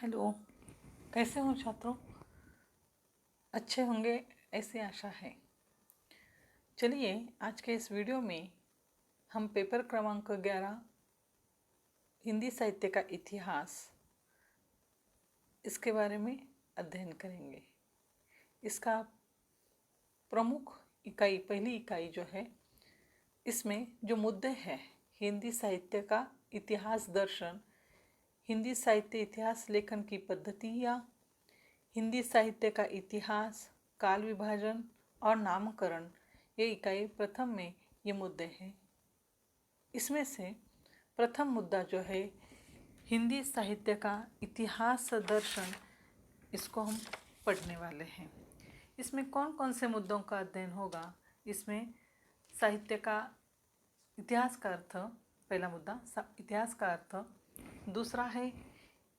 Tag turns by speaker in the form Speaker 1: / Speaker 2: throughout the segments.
Speaker 1: Hello, कैसे हो छात्रों? अच्छे होंगे ऐसी आशा है। चलिए आज के इस वीडियो में हम पेपर क्रमांक 11 हिंदी साहित्य का इतिहास इसके बारे में अध्ययन करेंगे। इसका प्रमुख इकाई, पहली इकाई जो है, इसमें जो मुद्दे हैं, हिंदी साहित्य का इतिहास दर्शन, हिंदी साहित्य इतिहास लेखन की पद्धतियाँ, हिंदी साहित्य का इतिहास, काल विभाजन और नामकरण, ये इकाई प्रथम में ये मुद्दे हैं। इसमें से प्रथम मुद्दा जो है हिंदी साहित्य का इतिहास दर्शन, इसको हम पढ़ने वाले हैं। इसमें कौन कौन से मुद्दों का अध्ययन होगा? इसमें साहित्य का इतिहास का अर्थ, पहला मुद्दा इतिहास का अर्थ, दूसरा है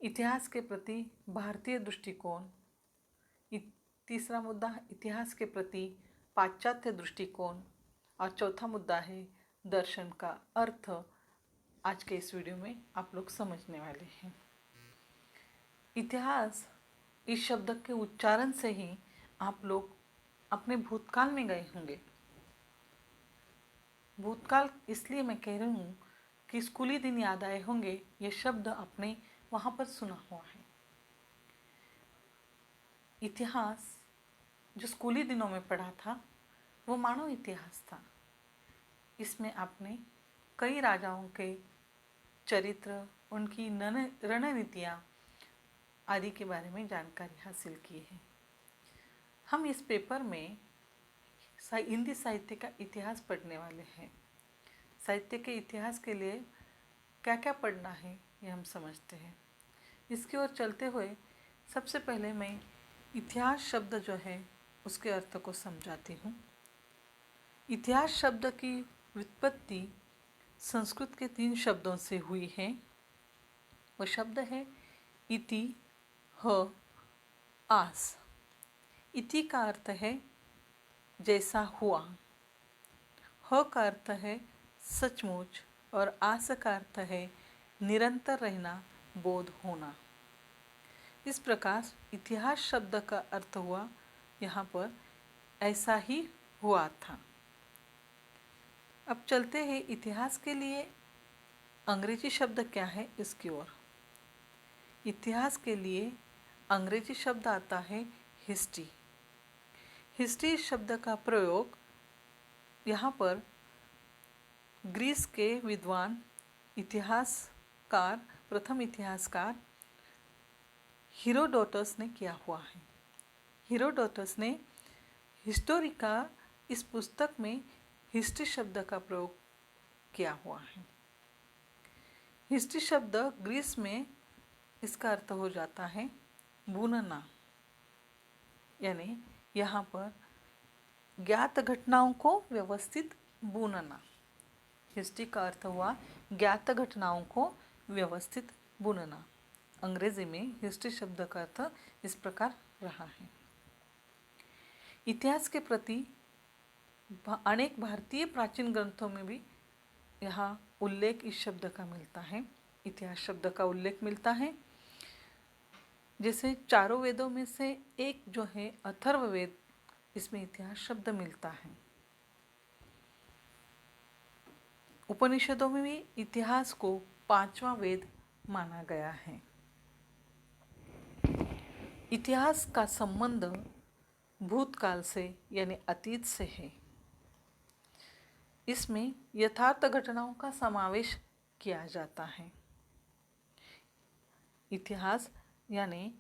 Speaker 1: इतिहास के प्रति भारतीय दृष्टिकोण, तीसरा मुद्दा इतिहास के प्रति पाश्चात्य दृष्टिकोण, और चौथा मुद्दा है दर्शन का अर्थ। आज के इस वीडियो में आप लोग समझने वाले हैं। इतिहास इस शब्द के उच्चारण से ही आप लोग अपने भूतकाल में गए होंगे। भूतकाल इसलिए मैं कह रही हूँ कि स्कूली दिन याद आए होंगे, ये शब्द आपने वहाँ पर सुना हुआ है। इतिहास जो स्कूली दिनों में पढ़ा था वो मानव इतिहास था। इसमें आपने कई राजाओं के चरित्र, उनकी रणनीतियाँ आदि के बारे में जानकारी हासिल की है। हम इस पेपर में हिंदी साहित्य का इतिहास पढ़ने वाले हैं। साहित्य के इतिहास के लिए क्या क्या पढ़ना है ये हम समझते हैं। इसकी ओर चलते हुए सबसे पहले मैं इतिहास शब्द जो है उसके अर्थ को समझाती हूँ। इतिहास शब्द की व्युत्पत्ति संस्कृत के 3 शब्दों से हुई है। वो शब्द है इति, ह, आस। इति का अर्थ है जैसा हुआ, ह का अर्थ है सचमुच, और आस का अर्थ है निरंतर रहना, बोध होना। इस प्रकार इतिहास शब्द का अर्थ हुआ यहाँ पर ऐसा ही हुआ था। अब चलते हैं इतिहास के लिए अंग्रेजी शब्द क्या है इसकी ओर। इतिहास के लिए अंग्रेजी शब्द आता है हिस्ट्री। हिस्ट्री शब्द का प्रयोग यहाँ पर ग्रीस के विद्वान इतिहासकार, प्रथम इतिहासकार हीरोडोटस ने किया हुआ है। हीरोडोटस ने हिस्टोरिका इस पुस्तक में हिस्ट्री शब्द का प्रयोग किया हुआ है। हिस्ट्री शब्द ग्रीस में इसका अर्थ हो जाता है बुनना, यानी यहाँ पर ज्ञात घटनाओं को व्यवस्थित बुनना। हिस्ट्री का अर्थ हुआ ज्ञात घटनाओं को व्यवस्थित बुनना। अंग्रेजी में हिस्ट्री शब्द का अर्थ इस प्रकार रहा है। इतिहास के प्रति अनेक भारतीय प्राचीन ग्रंथों में भी यहाँ उल्लेख इस शब्द का मिलता है, इतिहास शब्द का उल्लेख मिलता है। जैसे चारों वेदों में से एक जो है अथर्ववेद, इसमें इतिहास शब्द मिलता है। उपनिषदों में भी इतिहास को 5वां वेद माना गया है। इतिहास का संबंध भूतकाल से यानी अतीत से है। इसमें यथार्थ घटनाओं का समावेश किया जाता है। इतिहास यानी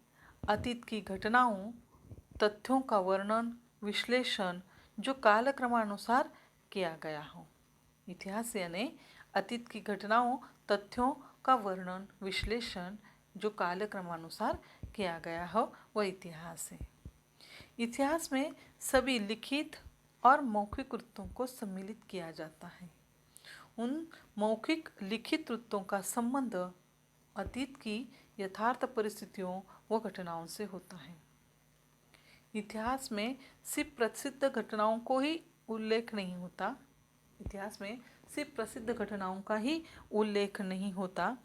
Speaker 1: अतीत की घटनाओं, तथ्यों का वर्णन, विश्लेषण जो कालक्रमानुसार किया गया हो। इतिहास यानी अतीत की घटनाओं, तथ्यों का वर्णन, विश्लेषण जो कालक्रमानुसार किया गया हो, वह इतिहास है। इतिहास में सभी लिखित और मौखिक वृत्तों को सम्मिलित किया जाता है। उन मौखिक लिखित वृत्तों का संबंध अतीत की यथार्थ परिस्थितियों व घटनाओं से होता है। इतिहास में सिर्फ प्रसिद्ध घटनाओं को ही उल्लेख नहीं होता, इतिहास में सिर्फ प्रसिद्ध घटनाओं का ही उल्लेख नहीं होता,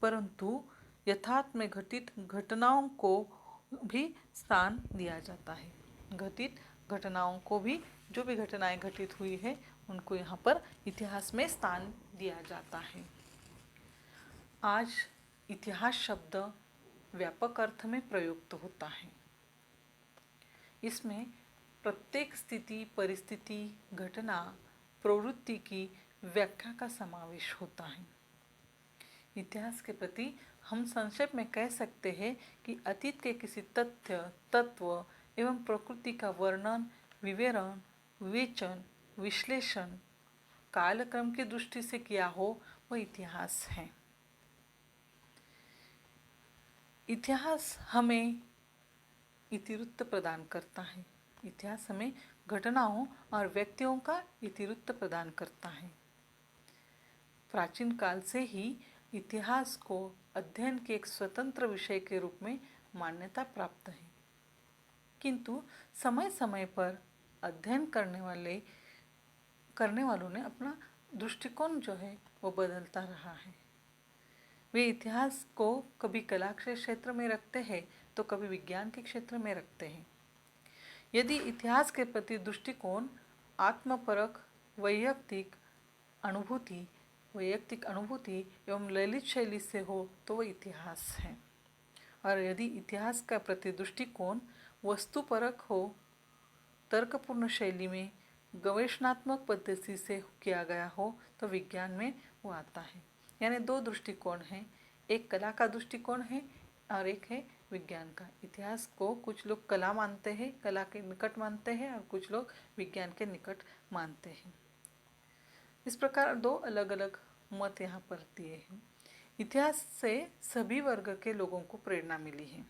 Speaker 1: परंतु यथार्थ में घटित घटनाओं को भी स्थान दिया जाता है। घटित घटनाओं को भी, जो भी घटनाएं घटित हुई है उनको यहाँ पर इतिहास में स्थान दिया जाता है। आज इतिहास शब्द व्यापक अर्थ में प्रयुक्त होता है। इसमें प्रत्येक स्थिति, परिस्थिति, घटना, प्रवृत्ति की व्याख्या का समावेश होता है। इतिहास के प्रति हम संक्षेप में कह सकते हैं कि अतीत के किसी तथ्य, तत्व एवं प्रकृति का वर्णन, विवरण, विवेचन, विश्लेषण कालक्रम की दृष्टि से किया हो वह इतिहास है। इतिहास हमें इतिवृत्त प्रदान करता है। इतिहास हमें घटनाओं और व्यक्तियों का इतिवृत्त प्रदान करता है। प्राचीन काल से ही इतिहास को अध्ययन के एक स्वतंत्र विषय के रूप में मान्यता प्राप्त है, किंतु समय समय पर अध्ययन करने वालों ने अपना दृष्टिकोण जो है वो बदलता रहा है। वे इतिहास को कभी कला के क्षेत्र में रखते हैं तो कभी विज्ञान के क्षेत्र में रखते हैं। यदि इतिहास के प्रति दृष्टिकोण आत्मपरक, वैयक्तिक अनुभूति एवं ललित शैली से हो तो वह इतिहास है, और यदि इतिहास का प्रति दृष्टिकोण वस्तुपरक हो, तर्कपूर्ण शैली में, गवेषणात्मक पद्धति से किया गया हो तो विज्ञान में वो आता है। यानी दो दृष्टिकोण हैं, एक कला का दृष्टिकोण है और एक है विज्ञान का। इतिहास को कुछ लोग कला मानते हैं, कला के निकट मानते हैं, और कुछ लोग विज्ञान के निकट मानते हैं। इस प्रकार दो अलग अलग मत यहाँ पर दिए हैं। इतिहास से सभी वर्ग के लोगों को प्रेरणा मिली है।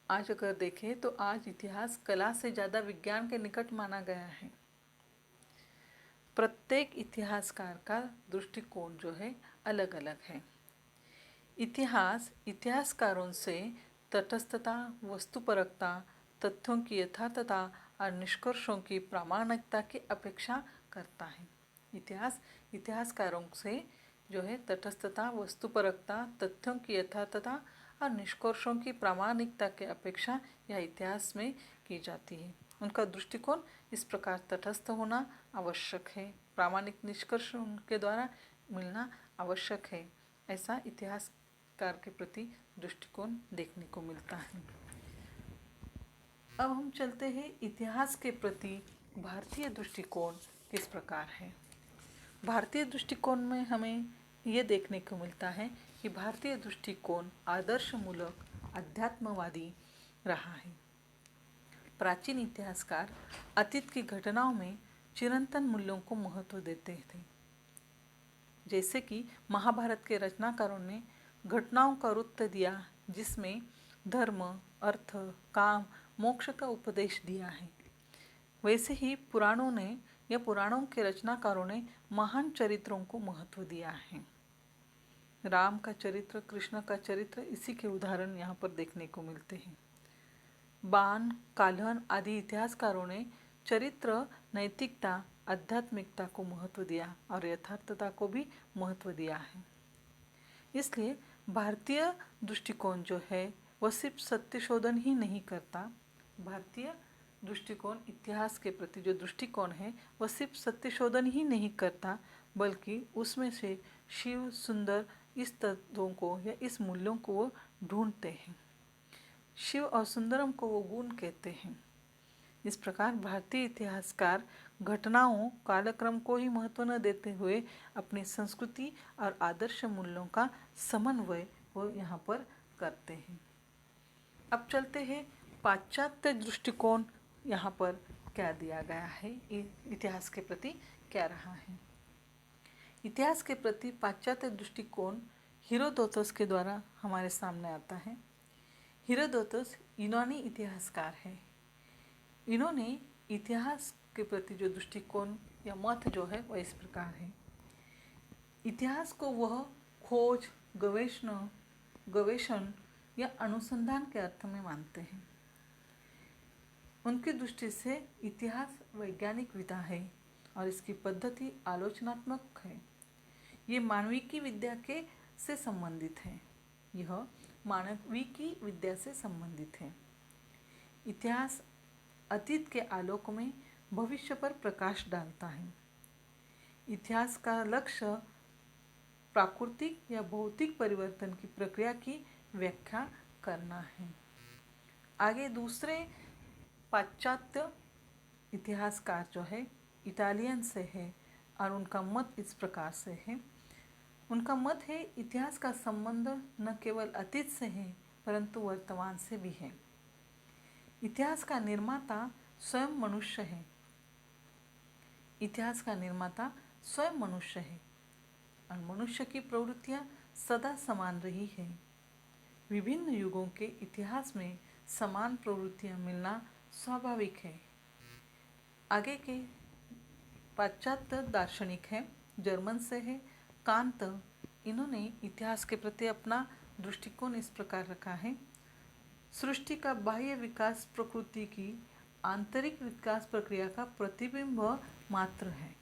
Speaker 1: आज अगर देखें तो आज इतिहास कला से ज़्यादा विज्ञान के निकट माना गया है। प्रत्येक इतिहासकार का दृष्टिकोण जो है अलग अलग है। इतिहासकारों से तटस्थता, वस्तुपरकता, तथ्यों की यथार्थता और निष्कर्षों की प्रामाणिकता की अपेक्षा करता है। इतिहासकारों से जो है तटस्थता, वस्तुपरकता, तथ्यों की यथार्थता और निष्कर्षों की प्रामाणिकता की अपेक्षा यह इतिहास में की जाती है। उनका दृष्टिकोण इस प्रकार तटस्थ होना आवश्यक है, प्रामाणिक निष्कर्ष उनके द्वारा मिलना आवश्यक है। ऐसा इतिहासकार के प्रति दृष्टिकोण देखने को मिलता है। अब हम चलते हैं इतिहास के प्रति भारतीय दृष्टिकोण किस प्रकार है। भारतीय दृष्टिकोण में हमें ये देखने को मिलता है कि भारतीय दृष्टिकोण आदर्शमूलक, अध्यात्मवादी रहा है। प्राचीन इतिहासकार अतीत की घटनाओं में चिरंतन मूल्यों को महत्व देते थे। जैसे कि महाभारत के रचनाकारों ने घटनाओं का वृत्त दिया जिसमें धर्म, अर्थ, काम, मोक्ष का उपदेश दिया है, वैसे ही पुराणों के रचनाकारों ने महान चरित्रों को महत्व दिया है। राम का चरित्र, कृष्ण का चरित्र, इसी के उदाहरण यहाँ पर देखने को मिलते हैं। बाण, काल्हन आदि इतिहासकारों ने चरित्र, नैतिकता, आध्यात्मिकता को महत्व दिया और यथार्थता को भी महत्व दिया है। इसलिए भारतीय दृष्टिकोण जो है वह सिर्फ सत्य शोधन ही नहीं करता। भारतीय दृष्टिकोण, इतिहास के प्रति जो दृष्टिकोण है वह सिर्फ सत्य शोधन ही नहीं करता, बल्कि उसमें से शिव, सुंदर इस तत्वों को या इस मूल्यों को वो ढूंढते हैं। शिव और सुंदरम को वो गुण कहते हैं। इस प्रकार भारतीय इतिहासकार घटनाओं, कालक्रम को ही महत्व न देते हुए अपनी संस्कृति और आदर्श मूल्यों का समन्वय वो यहाँ पर करते हैं। अब चलते हैं पाश्चात्य दृष्टिकोण यहाँ पर क्या दिया गया है, इतिहास के प्रति क्या रहा है। इतिहास के प्रति पाश्चात्य दृष्टिकोण हेरोडोटस के द्वारा हमारे सामने आता है। हेरोडोटस यूनानी इतिहासकार है। इन्होंने इतिहास के प्रति जो दृष्टिकोण या मत जो है वह इस प्रकार है। इतिहास को वह खोज, गवेषण या अनुसंधान के अर्थ में मानते हैं। उनकी दृष्टि से इतिहास वैज्ञानिक विधा है और इसकी पद्धति आलोचनात्मक है। ये मानविकी विद्या के से संबंधित है। यह मानविकी विद्या से संबंधित है। इतिहास अतीत के आलोक में भविष्य पर प्रकाश डालता है। इतिहास का लक्ष्य प्राकृतिक या भौतिक परिवर्तन की प्रक्रिया की व्याख्या करना है। आगे दूसरे पाश्चात्य इतिहासकार जो है इटालियन से है और उनका मत इस प्रकार से है। उनका मत है, इतिहास का संबंध न केवल अतीत से है परंतु वर्तमान से भी है। इतिहास का निर्माता स्वयं मनुष्य है। इतिहास का निर्माता स्वयं मनुष्य है और मनुष्य की प्रवृत्तियां सदा समान रही है। विभिन्न युगों के इतिहास में समान प्रवृत्तियां मिलना स्वाभाविक है। आगे के पाश्चात्य दार्शनिक हैं, जर्मन से है कांत। इन्होंने इतिहास के प्रति अपना दृष्टिकोण इस प्रकार रखा है, सृष्टि का बाह्य विकास प्रकृति की आंतरिक विकास प्रक्रिया का प्रतिबिंब मात्र है।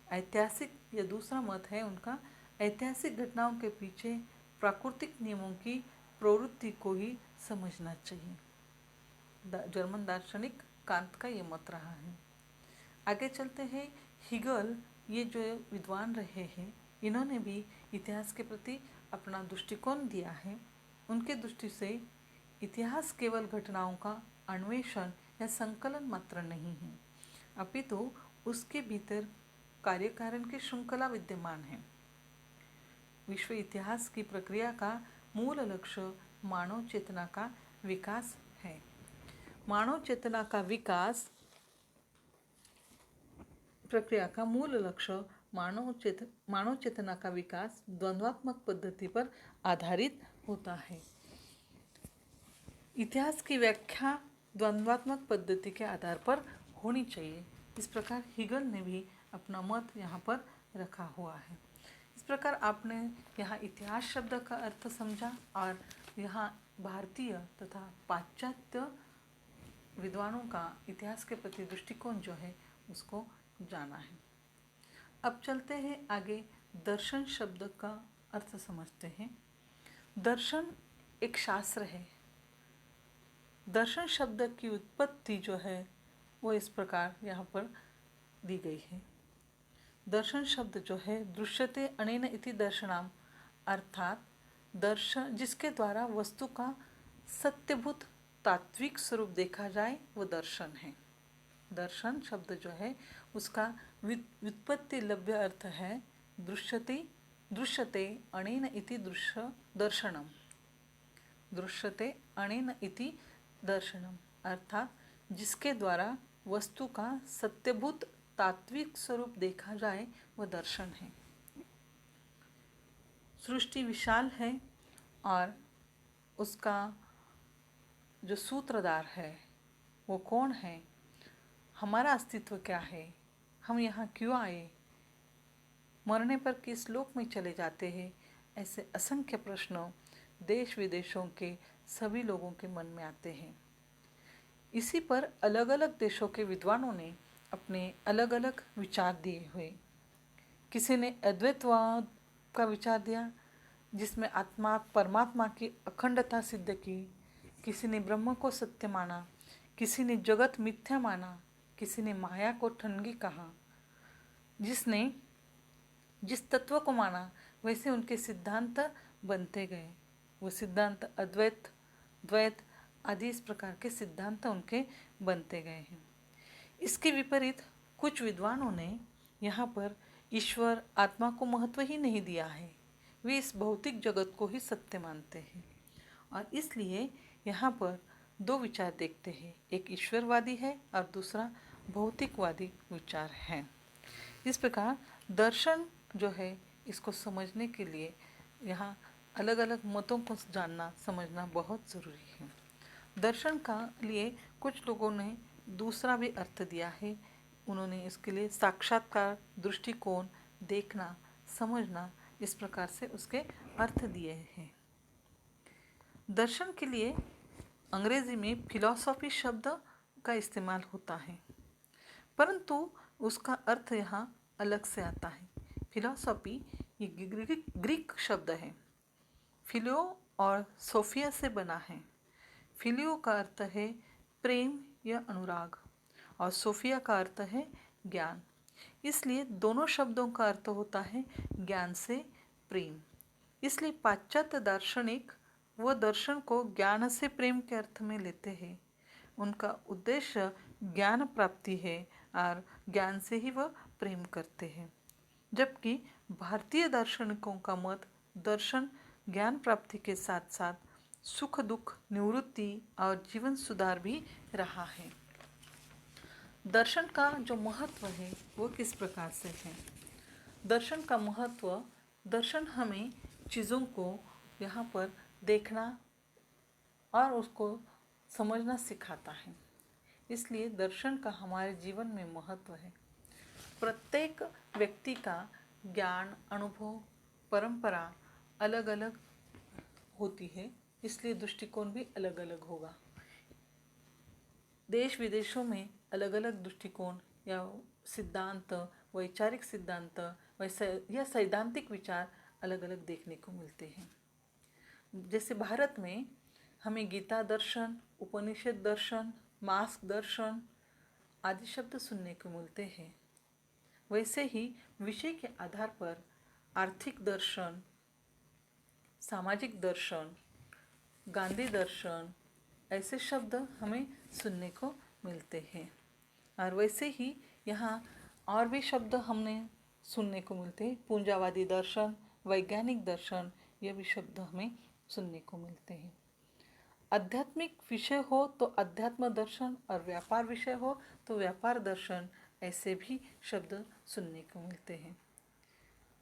Speaker 1: ऐतिहासिक या दूसरा मत है उनका, ऐतिहासिक घटनाओं के पीछे प्राकृतिक नियमों की प्रवृत्ति को ही समझना चाहिए। जर्मन दार्शनिक कांत का ये मत रहा है। आगे चलते हैं, हिगल, ये जो विद्वान रहे हैं, इन्होंने भी इतिहास के प्रति अपना दृष्टिकोण दिया है। उनके दृष्टि से इतिहास केवल घटनाओं का अन्वेषण या संकलन मात्र नहीं है, अपितु उसके भीतर कार्यकारण की श्रृंखला विद्यमान है। विश्व इतिहास की प्रक्रिया का मूल लक्ष्य मानव चेतना का विकास है। मानव चेतना का विकास प्रक्रिया का मूल लक्ष्य मानव चेतना का विकास द्वंद्वात्मक पद्धति पर आधारित होता है। इतिहास की व्याख्या द्वंद्वात्मक पद्धति के आधार पर होनी चाहिए। इस प्रकार हिगल ने भी अपना मत यहाँ पर रखा हुआ है। इस प्रकार आपने यहाँ इतिहास शब्द का अर्थ समझा और यहाँ भारतीय तथा पाश्चात्य विद्वानों का इतिहास के प्रति दृष्टिकोण जो है उसको जाना है। अब चलते हैं आगे, दर्शन शब्द का अर्थ समझते हैं। दर्शन एक शास्त्र है। दर्शन शब्द की उत्पत्ति जो है वो इस प्रकार यहाँ पर दी गई है। दर्शन शब्द जो है दृश्यते अनेन इति दर्शनाम, अर्थात दर्शन जिसके द्वारा वस्तु का सत्यभूत तात्विक स्वरूप देखा जाए वो दर्शन है। दर्शन शब्द जो है उसका व्युत्पत्ति लभ्य अर्थ है दृश्यते अनेन इति दर्शनम। दृश्यते अनेन इति दर्शनम अर्थात जिसके द्वारा वस्तु का सत्यभूत तात्विक स्वरूप देखा जाए वह दर्शन है। सृष्टि विशाल है और उसका जो सूत्रधार है वो कौन है, हमारा अस्तित्व क्या है, हम यहाँ क्यों आए, मरने पर किस लोक में चले जाते हैं, ऐसे असंख्य प्रश्न देश विदेशों के सभी लोगों के मन में आते हैं। इसी पर अलग अलग देशों के विद्वानों ने अपने अलग अलग विचार दिए हुए। किसी ने अद्वैतवाद का विचार दिया जिसमें आत्मा परमात्मा की अखंडता सिद्ध की, किसी ने ब्रह्म को सत्य माना, किसी ने जगत मिथ्या माना, किसी ने माया को ठनगी कहा। जिसने जिस तत्व को माना वैसे उनके सिद्धांत बनते गए। वो सिद्धांत अद्वैत, द्वैत आदि इस प्रकार के सिद्धांत उनके बनते गए हैं। इसके विपरीत कुछ विद्वानों ने यहाँ पर ईश्वर आत्मा को महत्व ही नहीं दिया है। वे इस भौतिक जगत को ही सत्य मानते हैं और इसलिए यहाँ पर दो विचार देखते हैं, एक ईश्वरवादी है और दूसरा भौतिकवादी विचार है। इस प्रकार दर्शन जो है इसको समझने के लिए यहाँ अलग अलग मतों को जानना समझना बहुत ज़रूरी है। दर्शन का लिए कुछ लोगों ने दूसरा भी अर्थ दिया है। उन्होंने इसके लिए साक्षात्कार, दृष्टिकोण, देखना, समझना, इस प्रकार से उसके अर्थ दिए हैं। दर्शन के लिए अंग्रेजी में फिलॉसफी शब्द का इस्तेमाल होता है, परंतु उसका अर्थ यहाँ अलग से आता है। फिलॉसफी ये ग्रीक शब्द है। फिलियो और सोफिया से बना है। फिलियो का अर्थ है प्रेम या अनुराग और सोफिया का अर्थ है ज्ञान। इसलिए दोनों शब्दों का अर्थ होता है ज्ञान से प्रेम। इसलिए पाश्चात्य दार्शनिक वह दर्शन को ज्ञान से प्रेम के अर्थ में लेते हैं। उनका उद्देश्य ज्ञान प्राप्ति है और ज्ञान से ही वह प्रेम करते हैं। जबकि भारतीय दार्शनिकों का मत दर्शन ज्ञान प्राप्ति के साथ साथ सुख दुख निवृत्ति और जीवन सुधार भी रहा है। दर्शन का जो महत्व है वो किस प्रकार से है? दर्शन का महत्व, दर्शन हमें चीज़ों को यहाँ पर देखना और उसको समझना सिखाता है। इसलिए दर्शन का हमारे जीवन में महत्व है। प्रत्येक व्यक्ति का ज्ञान, अनुभव, परंपरा अलग अलग होती है, इसलिए दृष्टिकोण भी अलग अलग होगा। देश विदेशों में अलग अलग दृष्टिकोण या सिद्धांत, वैचारिक सिद्धांत या सैद्धांतिक विचार अलग अलग देखने को मिलते हैं। जैसे भारत में हमें गीता दर्शन, उपनिषद दर्शन, मार्क्स दर्शन आदि शब्द सुनने को मिलते हैं। वैसे ही विषय के आधार पर आर्थिक दर्शन, सामाजिक दर्शन, गांधी दर्शन ऐसे शब्द हमें सुनने को मिलते हैं। और वैसे ही यहाँ और भी शब्द हमने सुनने को मिलते हैं। पूंजावादी दर्शन, वैज्ञानिक दर्शन, ये भी शब्द हमें सुनने को मिलते हैं। आध्यात्मिक विषय हो तो अध्यात्म दर्शन और व्यापार विषय हो तो व्यापार दर्शन, ऐसे भी शब्द सुनने को मिलते हैं।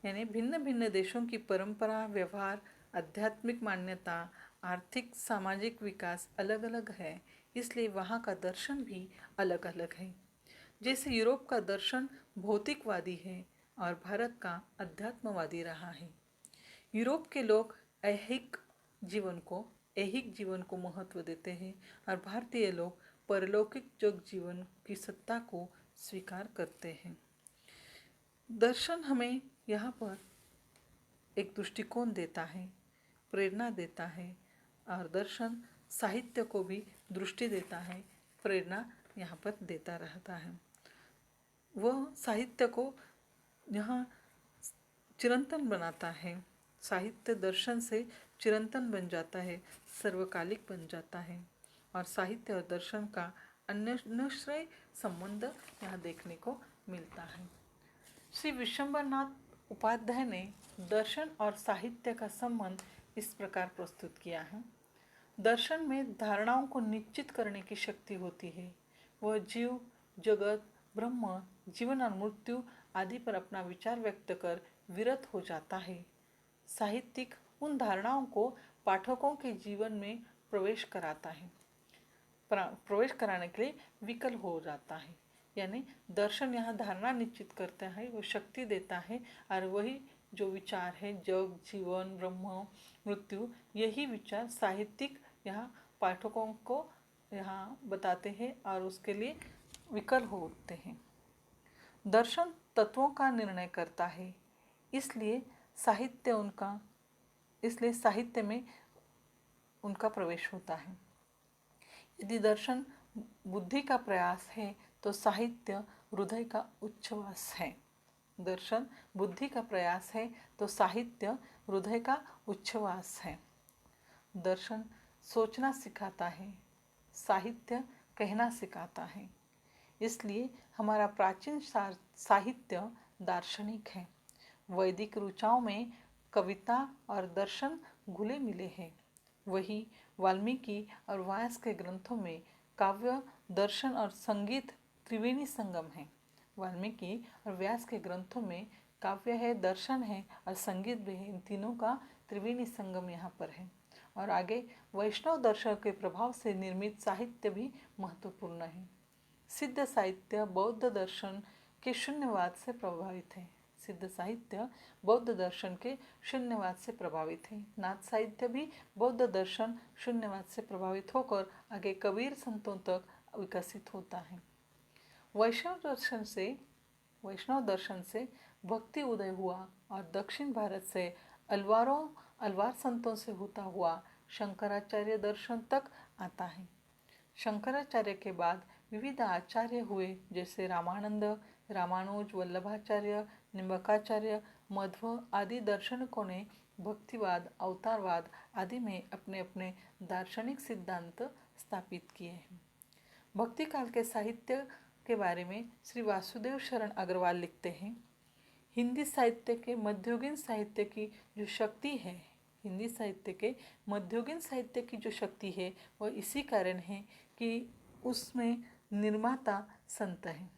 Speaker 1: यानी भिन्न भिन्न देशों की परंपरा, व्यवहार, आध्यात्मिक मान्यता, आर्थिक सामाजिक विकास अलग अलग है, इसलिए वहाँ का दर्शन भी अलग अलग है। जैसे यूरोप का दर्शन भौतिकवादी है और भारत का अध्यात्मवादी रहा है। यूरोप के लोग ऐहिक जीवन को महत्व देते हैं और भारतीय लोग परलौकिक जोग जीवन की सत्ता को स्वीकार करते हैं। दर्शन हमें यहाँ पर एक दृष्टिकोण देता है, प्रेरणा देता है और दर्शन साहित्य को भी दृष्टि देता है, प्रेरणा यहाँ पर देता रहता है। वह साहित्य को यहाँ चिरंतन बनाता है। साहित्य दर्शन से चिरंतन बन जाता है, सर्वकालिक बन जाता है और साहित्य और दर्शन का अन्योन्याश्रय संबंध यहाँ देखने को मिलता है। श्री विश्वंभरनाथ उपाध्याय ने दर्शन और साहित्य का संबंध इस प्रकार प्रस्तुत किया है। दर्शन में धारणाओं को निश्चित करने की शक्ति होती है। वह जीव, जगत, ब्रह्म, जीवन और मृत्यु आदि पर अपना विचार व्यक्त कर विरत हो जाता है। साहित्यिक उन धारणाओं को पाठकों के जीवन में प्रवेश कराने के लिए विकल हो जाता है। यानी दर्शन यहाँ धारणा निश्चित करता है, वो शक्ति देता है और वही जो विचार है, जग, जीवन, ब्रह्म, मृत्यु, यही विचार साहित्यिक यहाँ पाठकों को यहाँ बताते हैं और उसके लिए विकल होते हैं। दर्शन तत्वों का निर्णय करता है, इसलिए साहित्य में उनका प्रवेश होता है। यदि दर्शन बुद्धि का प्रयास है तो साहित्य हृदय का उच्छ्वास है। दर्शन बुद्धि का प्रयास है तो साहित्य हृदय का उच्छ्वास है। दर्शन सोचना सिखाता है, साहित्य कहना सिखाता है। इसलिए हमारा प्राचीन साहित्य दार्शनिक है। वैदिक ऋचाओं में कविता और दर्शन घुले मिले हैं। वही वाल्मीकि और व्यास के ग्रंथों में काव्य, दर्शन और संगीत त्रिवेणी संगम है। वाल्मीकि और व्यास के ग्रंथों में काव्य है, दर्शन है और संगीत भी है। इन तीनों का त्रिवेणी संगम यहाँ पर है। और आगे वैष्णव दर्शन के प्रभाव से निर्मित साहित्य भी महत्वपूर्ण है। सिद्ध साहित्य बौद्ध दर्शन के शून्यवाद से प्रभावित है। सिद्ध साहित्य बौद्ध दर्शन के शून्यवाद से प्रभावित है। नाथ साहित्य भी बौद्ध दर्शन शून्यवाद से प्रभावित होकर आगे कबीर संतों तक विकसित होता है। वैष्णव दर्शन से भक्ति उदय हुआ और दक्षिण भारत से अलवारों अलवार संतों से होता हुआ शंकराचार्य दर्शन तक आता है। शंकराचार्य के बाद विविध आचार्य हुए, जैसे रामानंद, रामानुज, वल्लभाचार्य, निम्बकाचार्य, मध्व आदि दार्शनिकों ने भक्तिवाद, अवतारवाद आदि में अपने अपने दार्शनिक सिद्धांत स्थापित किए हैं। भक्ति काल के साहित्य के बारे में श्री वासुदेव शरण अग्रवाल लिखते हैं, हिंदी साहित्य के मध्ययुगीन साहित्य की जो शक्ति है, हिंदी साहित्य के मध्ययुगीन साहित्य की जो शक्ति है वह इसी कारण है कि उसमें निर्माता संत हैं,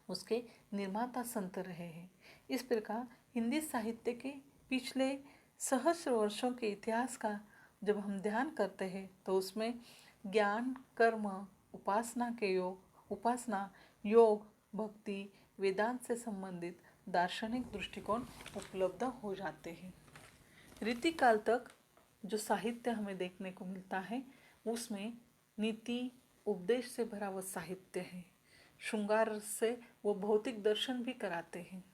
Speaker 1: उसके निर्माता संत रहे हैं। इस प्रकार हिंदी साहित्य के पिछले सहस्र वर्षों के इतिहास का जब हम ध्यान करते हैं तो उसमें ज्ञान, कर्म, उपासना, योग, भक्ति, वेदांत से संबंधित दार्शनिक दृष्टिकोण उपलब्ध हो जाते हैं। रीतिकाल तक जो साहित्य हमें देखने को मिलता है उसमें नीति उपदेश से भरा वह साहित्य है। श्रृंगार से वो भौतिक दर्शन भी कराते हैं।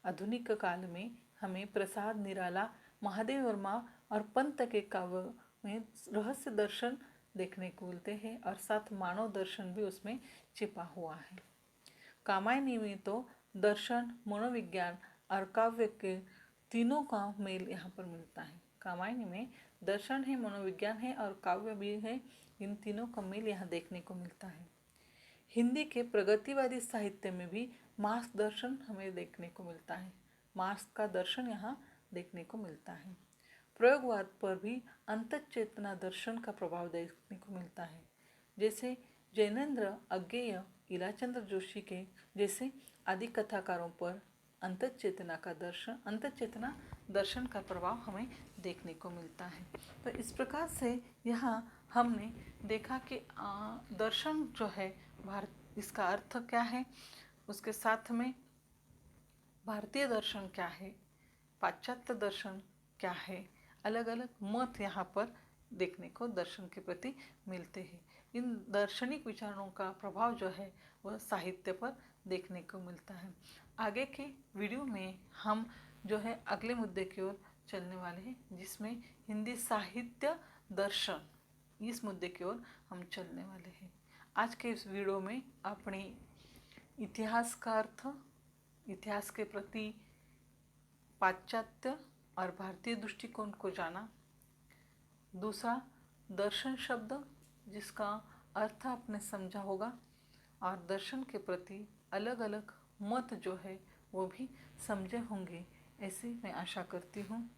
Speaker 1: आधुनिक काल में हमें प्रसाद निराला, महादेव वर्मा और पंत के काव्य में रहस्य दर्शन देखने को मिलते हैं और साथ मानव दर्शन भी उसमें छिपा हुआ है। कामायनी में तो दर्शन, मनोविज्ञान और काव्य के तीनों का मेल यहाँ पर मिलता है। कामायनी में दर्शन है, मनोविज्ञान है और काव्य भी है, इन तीनों का मेल यहाँ देखने को मिलता है। हिंदी के प्रगतिवादी साहित्य में भी मार्क्स दर्शन हमें देखने को मिलता है। मार्क्स का दर्शन यहाँ देखने को मिलता है। प्रयोगवाद पर भी अंतःचेतना दर्शन का प्रभाव देखने को मिलता है, जैसे जैनेन्द्र, अज्ञेय, इलाचंद्र जोशी के जैसे आदि कथाकारों पर अंतःचेतना दर्शन का प्रभाव हमें देखने को मिलता है। तो इस प्रकार से यहाँ हमने देखा कि दर्शन जो है इसका अर्थ क्या है, उसके साथ में भारतीय दर्शन क्या है, पाश्चात्य दर्शन क्या है, अलग अलग मत यहाँ पर देखने को दर्शन के प्रति मिलते हैं। इन दार्शनिक विचारों का प्रभाव जो है वह साहित्य पर देखने को मिलता है। आगे के वीडियो में हम जो है अगले मुद्दे की ओर चलने वाले हैं, जिसमें हिंदी साहित्य दर्शन, इस मुद्दे की ओर हम चलने वाले हैं। आज के इस वीडियो में अपने इतिहास का अर्थ, इतिहास के प्रति पाश्चात्य और भारतीय दृष्टिकोण को जाना। दूसरा, दर्शन शब्द जिसका अर्थ आपने समझा होगा और दर्शन के प्रति अलग अलग मत जो है वो भी समझे होंगे, ऐसी मैं आशा करती हूँ।